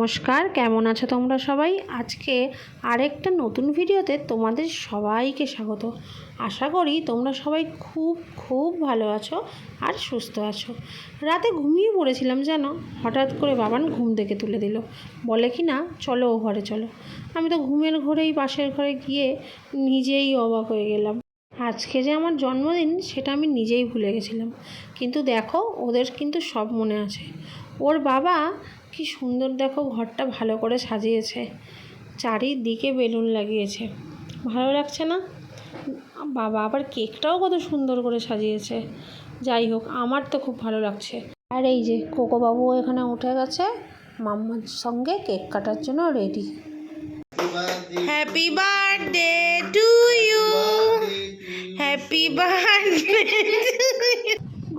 নমস্কার, কেমন আছো তোমরা সবাই? আজকে আরেকটা নতুন ভিডিওতে তোমাদের সবাইকে স্বাগত। আশা করি তোমরা সবাই খুব খুব ভালো আছো আর সুস্থ আছো। রাতে ঘুমিয়ে পড়েছিলাম জানো, হঠাৎ করে বাবান ঘুম থেকে তুলে দিল, বলে কি না চলো ও ঘরে চলো। আমি তো ঘুমের ঘরেই পাশের ঘরে গিয়ে নিজেই অবাক হয়ে গেলাম। আজকে যে আমার জন্মদিন সেটা আমি নিজেই ভুলে গেছিলাম, কিন্তু দেখো ওদের কিন্তু সব মনে আছে। ওর বাবা কি সুন্দর দেখো ঘরটা ভালো করে সাজিয়েছে, চারিদিকে বেলুন লাগিয়েছে, ভালো লাগছে না? বাবা আবার কেকটাও কত সুন্দর করে সাজিয়েছে। যাই হোক, আমার তো খুব ভালো লাগছে। আর এই যে কোকোবাবু এখানে উঠে গেছে, মাম্মার সঙ্গে কেক কাটার জন্য ready. Happy birthday to you, happy birthday.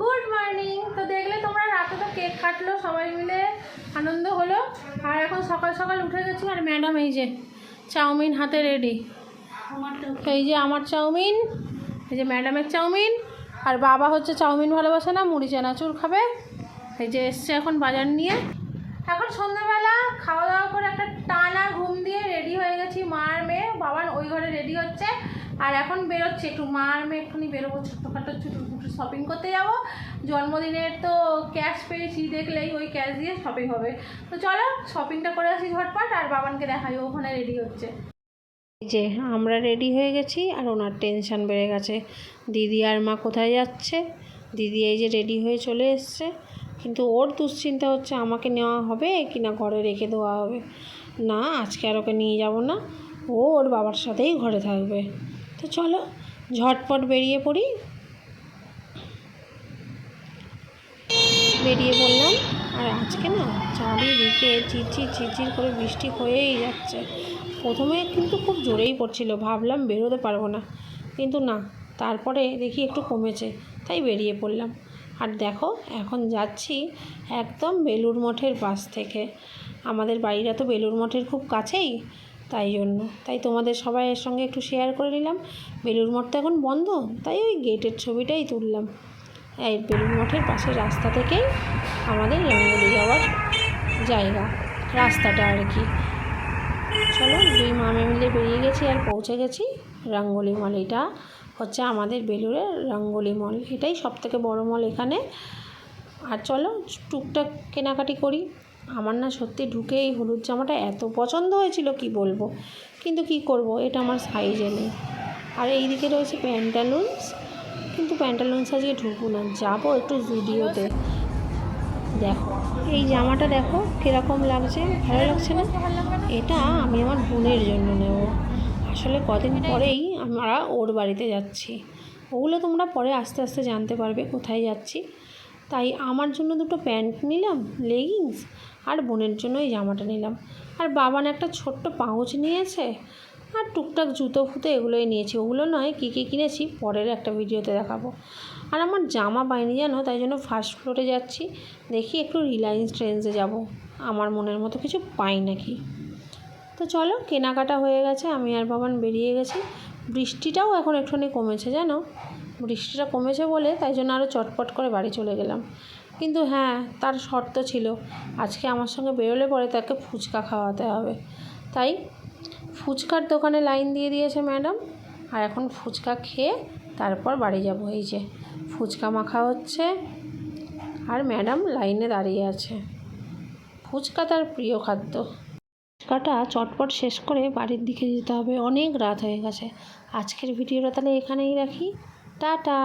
Good morning. তো দেখলে তোমরা, রাতে তো কেক কাটলো, সবাই মিলে আনন্দ হলো। আর এখন সকাল সকাল উঠে গেছি, আর ম্যাডাম এই যে চাউমিন হাতে রেডি। এই যে আমার চাউমিন, এই যে ম্যাডামের চাউমিন। আর বাবা হচ্ছে চাউমিন ভালোবাসে না, মুড়ি চানাচুর খাবে। এই যে এসছে এখন বাজার নিয়ে। এখন সন্ধ্যাবেলা খাওয়া দাওয়া করে একটা টানা ঘুম দিয়ে রেডি হয়ে গেছি, মা আর মেয়ে। বাবার ওই ঘরে রেডি হচ্ছে, আর এখন বেরোচ্ছে একটু, মা আর মেয়ে এক্ষুনি বেরোবো, ছোটোখাটো একটু শপিং করতে যাব। জন্মদিনের তো ক্যাশ পেয়েছি, দেখলেই ওই ক্যাশ দিয়ে শপিং হবে। তো চলো শপিংটা করে আসি ঝটপট, আর বাবানকে দেখাই ওখানে রেডি হচ্ছে। এই যে আমরা রেডি হয়ে গেছি, আর ওনার টেনশান বেড়ে গেছে, দিদি আর মা কোথায় যাচ্ছে। দিদি এই যে রেডি হয়ে চলে এসছে, কিন্তু ওর দুশ্চিন্তা হচ্ছে আমাকে নেওয়া হবে কি না ঘরে রেখে দেওয়া হবে। না, আজকে আর ওকে নিয়ে যাব না, ও ওর বাবার সাথেই ঘরে থাকবে। তো চলো ঝটপট বেরিয়ে পড়ি। বেরিয়ে পড়লাম। আর আজকে না চারিদিকে ঝিরঝির করে বৃষ্টি হয়েই যাচ্ছে। প্রথমে কিন্তু খুব জোরেই পড়ছিল, ভাবলাম বেরোতে পারবো না, কিন্তু না, তারপরে দেখি একটু কমেছে, তাই বেরিয়ে পড়লাম। আর দেখো এখন যাচ্ছি একদম বেলুড় মঠের পাশ থেকে। আমাদের বাড়িটা তো বেলুড় মঠের খুব কাছেই, তাই তোমাদের সবাইয়ের সঙ্গে একটু শেয়ার করে নিলাম। বেলুড় মঠ তো এখন বন্ধ, তাই ওই গেটের ছবিটাই তুললাম। এই বেলুড় মঠের পাশের রাস্তা থেকেই আমাদের রাঙ্গুলি যাওয়ার জায়গা, রাস্তাটা আর কি। চলো দুই মামে মিলে বেরিয়ে গেছি আর পৌঁছে গেছি রাঙ্গুলি মল। এটা হচ্ছে আমাদের বেলুড়ের রাঙ্গুলি মল, এটাই সবথেকে বড় মল এখানে। আর চলো টুকটাক কেনাকাটি করি। আমার না সত্যি ঢুকে এই হলুদ জামাটা এত পছন্দ হয়েছিল কি বলবো, কিন্তু কি করব, এটা আমার সাইজে নেই। আর এই দিকে রয়েছে প্যান্টালুন্স, কিন্তু প্যান্টালুন্স আজকে ঢুকবো না, যাবো একটু জুডিওতে। দেখো এই জামাটা দেখো কীরকম লাগছে, ভালো লাগছে না? এটা আমি আমার বোনের জন্য নেব। আসলে কদিন পরেই আমরা ওর বাড়িতে যাচ্ছি, ওগুলো তোমরা পরে আস্তে আস্তে জানতে পারবে কোথায় যাচ্ছি। তাই আমার জন্য দুটো প্যান্ট নিলাম, লেগিংস, আর বোনের জন্য এই জামাটা নিলাম। আর বাবান একটা ছোট্ট পাউচ নিয়েছে, আর টুকটাক জুতো ফুতো এগুলোই নিয়েছি। ওগুলো নয়, কী কী কিনেছি পরের একটা ভিডিওতে দেখাবো। আর আমার জামা পাইনি জানো, তাই জন্য ফার্স্ট ফ্লোরে যাচ্ছি, দেখি একটু রিলায়েন্স ট্রেন্ডসে যাব, আমার মনের মতো কিছু পাই নাকি। তো চলো কেনাকাটা হয়ে গেছে, আমি আর বাবান বেরিয়ে গেছি। বৃষ্টিটাও এখন একটুখানি কমেছে জানো, বৃষ্টিটা কমেছে বলে তাই জন্য আরও চটপট করে বাড়ি চলে গেলাম। কিন্তু হ্যাঁ, তার শর্ত ছিল, আজকে আমার সঙ্গে বেরোলে পরে তাকে ফুচকা খাওয়াতে হবে। তাই ফুচকার দোকানে লাইন দিয়ে দিয়েছে ম্যাডাম, আর এখন ফুচকা খেয়ে তারপর বাড়ি যাব। এই যে ফুচকা মাখা হচ্ছে, আর ম্যাডাম লাইনে দাঁড়িয়ে আছে। ফুচকা তার প্রিয় খাদ্য। ফুচকাটা চটপট শেষ করে বাড়ির দিকে যেতে হবে, অনেক রাত হয়ে গেছে। আজকের ভিডিওটা তাহলে এখানেই রাখি, টাটা।